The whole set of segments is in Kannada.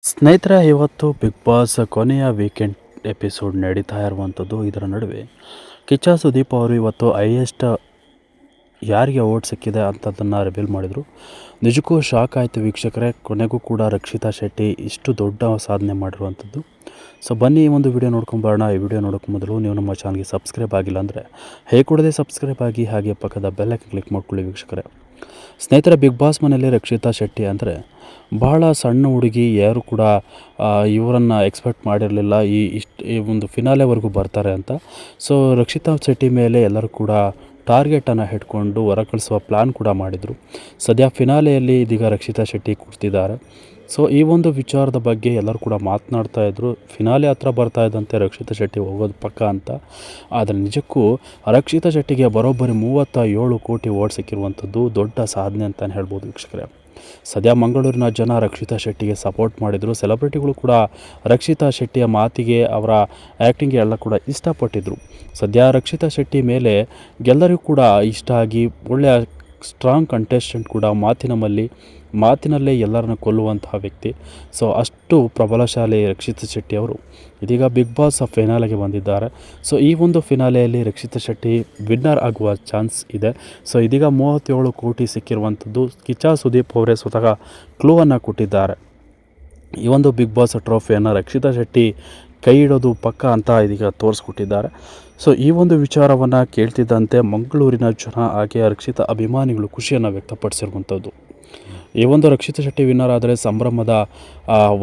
ಸ್ನೇಹಿತರೆ, ಇವತ್ತು ಬಿಗ್ ಬಾಸ್ ಕೊನೆಯ ವೀಕೆಂಡ್ ಎಪಿಸೋಡ್ ನಡೀತಾ ಇರುವಂಥದ್ದು. ಇದರ ನಡುವೆ ಕಿಚ್ಚ ಸುದೀಪ್ ಅವರು ಇವತ್ತು ಹೈಯೆಸ್ಟ್ ಯಾರಿಗೆ ಓಟ್ ಸಿಕ್ಕಿದೆ ಅಂಥದ್ದನ್ನು ರಿವೀಲ್ ಮಾಡಿದರು. ನಿಜಕ್ಕೂ ಶಾಕ್ ಆಯಿತು ವೀಕ್ಷಕರೇ. ಕೊನೆಗೂ ಕೂಡ ರಕ್ಷಿತಾ ಶೆಟ್ಟಿ ಇಷ್ಟು ದೊಡ್ಡ ಸಾಧನೆ ಮಾಡಿರುವಂಥದ್ದು. ಸೊ ಬನ್ನಿ ಈ ಒಂದು ವಿಡಿಯೋ ನೋಡ್ಕೊಂಬರೋಣ. ಈ ವಿಡಿಯೋ ನೋಡೋಕ್ಕೆ ಮೊದಲು ನೀವು ನಮ್ಮ ಚಾನಲ್ಗೆ ಸಬ್ಸ್ಕ್ರೈಬ್ ಆಗಿಲ್ಲ ಅಂದರೆ ಕೂಡಲೇ ಸಬ್ಸ್ಕ್ರೈಬ್ ಆಗಿ, ಹಾಗೆ ಪಕ್ಕದ ಬೆಲ್ಲಕ್ಕೆ ಕ್ಲಿಕ್ ಮಾಡ್ಕೊಳ್ಳಿ ವೀಕ್ಷಕರೇ. ಸ್ನೇಹಿತರೆ, ಬಿಗ್ ಬಾಸ್ ಮನೆಯಲ್ಲಿ ರಕ್ಷಿತಾ ಶೆಟ್ಟಿ ಅಂದರೆ ಬಹಳ ಸಣ್ಣ ಹುಡುಗಿ. ಯಾರು ಕೂಡ ಇವರನ್ನು ಎಕ್ಸ್ಪೆಕ್ಟ್ ಮಾಡಿರಲಿಲ್ಲ ಈ ಒಂದು ಫಿನಾಲೆವರೆಗೂ ಬರ್ತಾರೆ ಅಂತ. ಸೊ ರಕ್ಷಿತಾ ಶೆಟ್ಟಿ ಮೇಲೆ ಎಲ್ಲರೂ ಕೂಡ ಟಾರ್ಗೆಟನ್ನು ಇಟ್ಕೊಂಡು ಹೊರ ಕಳಿಸುವ ಪ್ಲ್ಯಾನ್ ಕೂಡ ಮಾಡಿದರು. ಸದ್ಯ ಫಿನಾಲೆಯಲ್ಲಿ ಇದೀಗ ರಕ್ಷಿತಾ ಶೆಟ್ಟಿ ಕೂರ್ತಿದ್ದಾರೆ. ಸೊ ಈ ಒಂದು ವಿಚಾರದ ಬಗ್ಗೆ ಎಲ್ಲರೂ ಕೂಡ ಮಾತನಾಡ್ತಾ ಇದ್ದರು. ಫಿನಾಲೆ ಹತ್ರ ಬರ್ತಾ ಇದ್ದಂತೆ ರಕ್ಷಿತಾ ಶೆಟ್ಟಿ ಹೋಗೋದು ಪಕ್ಕ ಅಂತ. ಆದರೆ ನಿಜಕ್ಕೂ ರಕ್ಷಿತಾ ಶೆಟ್ಟಿಗೆ ಬರೋಬ್ಬರಿ 37 ಕೋಟಿ ಓಟ್ ಸಿಕ್ಕಿರುವಂಥದ್ದು ದೊಡ್ಡ ಸಾಧನೆ ಅಂತಲೇ ಹೇಳ್ಬೋದು ವೀಕ್ಷಕರೇ. ಸದ್ಯ ಮಂಗಳೂರಿನ ಜನ ರಕ್ಷಿತಾ ಶೆಟ್ಟಿಗೆ ಸಪೋರ್ಟ್ ಮಾಡಿದರು. ಸೆಲೆಬ್ರಿಟಿಗಳು ಕೂಡ ರಕ್ಷಿತಾ ಶೆಟ್ಟಿಯ ಮಾತಿಗೆ, ಅವರ ಆ್ಯಕ್ಟಿಂಗ್ಗೆ ಎಲ್ಲ ಕೂಡ ಇಷ್ಟಪಟ್ಟಿದ್ದರು. ಸದ್ಯ ರಕ್ಷಿತಾ ಶೆಟ್ಟಿ ಮೇಲೆ ಎಲ್ಲರಿಗೂ ಕೂಡ ಇಷ್ಟ ಆಗಿ ಒಳ್ಳೆಯ ಸ್ಟ್ರಾಂಗ್ ಕಂಟೆಸ್ಟೆಂಟ್ ಕೂಡ, ಮಾತಿನಲ್ಲೇ ಎಲ್ಲರನ್ನು ಕೊಲ್ಲುವಂತಹ ವ್ಯಕ್ತಿ. ಸೊ ಅಷ್ಟು ಪ್ರಬಲಶಾಲಿ ರಕ್ಷಿತಾ ಶೆಟ್ಟಿ ಅವರು ಇದೀಗ ಬಿಗ್ ಬಾಸ್ ಫಿನಾಲೆಗೆ ಬಂದಿದ್ದಾರೆ. ಸೊ ಈ ಒಂದು ಫಿನಾಲೆಯಲ್ಲಿ ರಕ್ಷಿತಾ ಶೆಟ್ಟಿ ವಿನ್ನರ್ ಆಗುವ ಚಾನ್ಸ್ ಇದೆ. ಸೊ ಇದೀಗ 37 ಕೋಟಿ ಸಿಕ್ಕಿರುವಂಥದ್ದು ಕಿಚ್ಚ ಸುದೀಪ್ ಅವರೇ ಸ್ವತಃ ಕ್ಲೂವನ್ನು ಕೊಟ್ಟಿದ್ದಾರೆ. ಈ ಒಂದು ಬಿಗ್ ಬಾಸ್ ಟ್ರೋಫಿಯನ್ನು ರಕ್ಷಿತಾ ಶೆಟ್ಟಿ ಕೈ ಇಡೋದು ಪಕ್ಕ ಅಂತ ಇದೀಗ ತೋರಿಸ್ಕೊಟ್ಟಿದ್ದಾರೆ. ಸೊ ಈ ಒಂದು ವಿಚಾರವನ್ನು ಕೇಳ್ತಿದ್ದಂತೆ ಮಂಗಳೂರಿನ ಜನ ಹಾಗೆ ರಕ್ಷಿತಾ ಅಭಿಮಾನಿಗಳು ಖುಷಿಯನ್ನು ವ್ಯಕ್ತಪಡಿಸಿರುವಂಥದ್ದು. ಈ ಒಂದು ರಕ್ಷಿತಾ ಶೆಟ್ಟಿ ವಿನ್ನರ್ ಆದರೆ ಸಂಭ್ರಮದ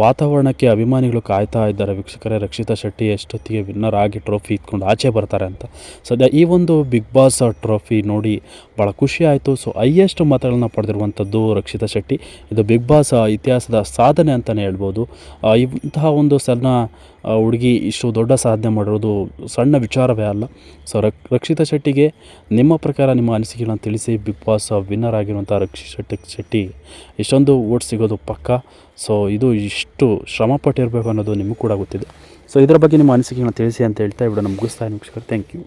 ವಾತಾವರಣಕ್ಕೆ ಅಭಿಮಾನಿಗಳು ಕಾಯ್ತಾ ಇದ್ದಾರೆ ವೀಕ್ಷಕರೇ. ರಕ್ಷಿತಾ ಶೆಟ್ಟಿ ಎಷ್ಟೊತ್ತಿಗೆ ವಿನ್ನರ್ ಆಗಿ ಟ್ರೋಫಿ ಇಟ್ಕೊಂಡು ಆಚೆ ಬರ್ತಾರೆ ಅಂತ. ಸದ್ಯ ಈ ಒಂದು ಬಿಗ್ ಬಾಸ್ ಟ್ರೋಫಿ ನೋಡಿ ಭಾಳ ಖುಷಿ ಆಯಿತು. ಸೊ ಹೈಯೆಸ್ಟ್ ಮತಗಳನ್ನು ಪಡೆದಿರುವಂಥದ್ದು ರಕ್ಷಿತಾ ಶೆಟ್ಟಿ. ಇದು ಬಿಗ್ ಬಾಸ್ ಇತಿಹಾಸದ ಸಾಧನೆ ಅಂತಲೇ ಹೇಳ್ಬೋದು. ಇಂತಹ ಒಂದು ಸಣ್ಣ ಹುಡುಗಿ ಇಷ್ಟು ದೊಡ್ಡ ಸಾಧನೆ ಮಾಡಿರೋದು ಸಣ್ಣ ವಿಚಾರವೇ ಅಲ್ಲ. ಸೊ ರಕ್ಷಿತಾ ಶೆಟ್ಟಿಗೆ ನಿಮ್ಮ ಪ್ರಕಾರ ನಿಮ್ಮ ಅನಿಸಿಕೆಗಳನ್ನು ತಿಳಿಸಿ. ಬಿಗ್ ಬಾಸ್ ವಿನ್ನರ್ ಆಗಿರುವಂಥ ರಕ್ಷಿತಾ ಶೆಟ್ಟಿ ಇಷ್ಟೊಂದು ಓಟ್ ಸಿಗೋದು ಪಕ್ಕ. ಸೊ ಇದು ಇಷ್ಟು ಶ್ರಮಪಟ್ಟಿರಬೇಕು ಅನ್ನೋದು ನಿಮಗೂ ಕೂಡ ಗೊತ್ತಿದೆ. ಸೊ ಇದರ ಬಗ್ಗೆ ನಿಮ್ಮ ಅನಿಸಿಕೆಗಳನ್ನು ತಿಳಿಸಿ ಅಂತ ಹೇಳ್ತಾ ವಿಡಿಯೋನ ಮುಗಿಸ್ತಾ ಇದ್ದೀನಿ ವೀಕ್ಷಕರು. Thank you.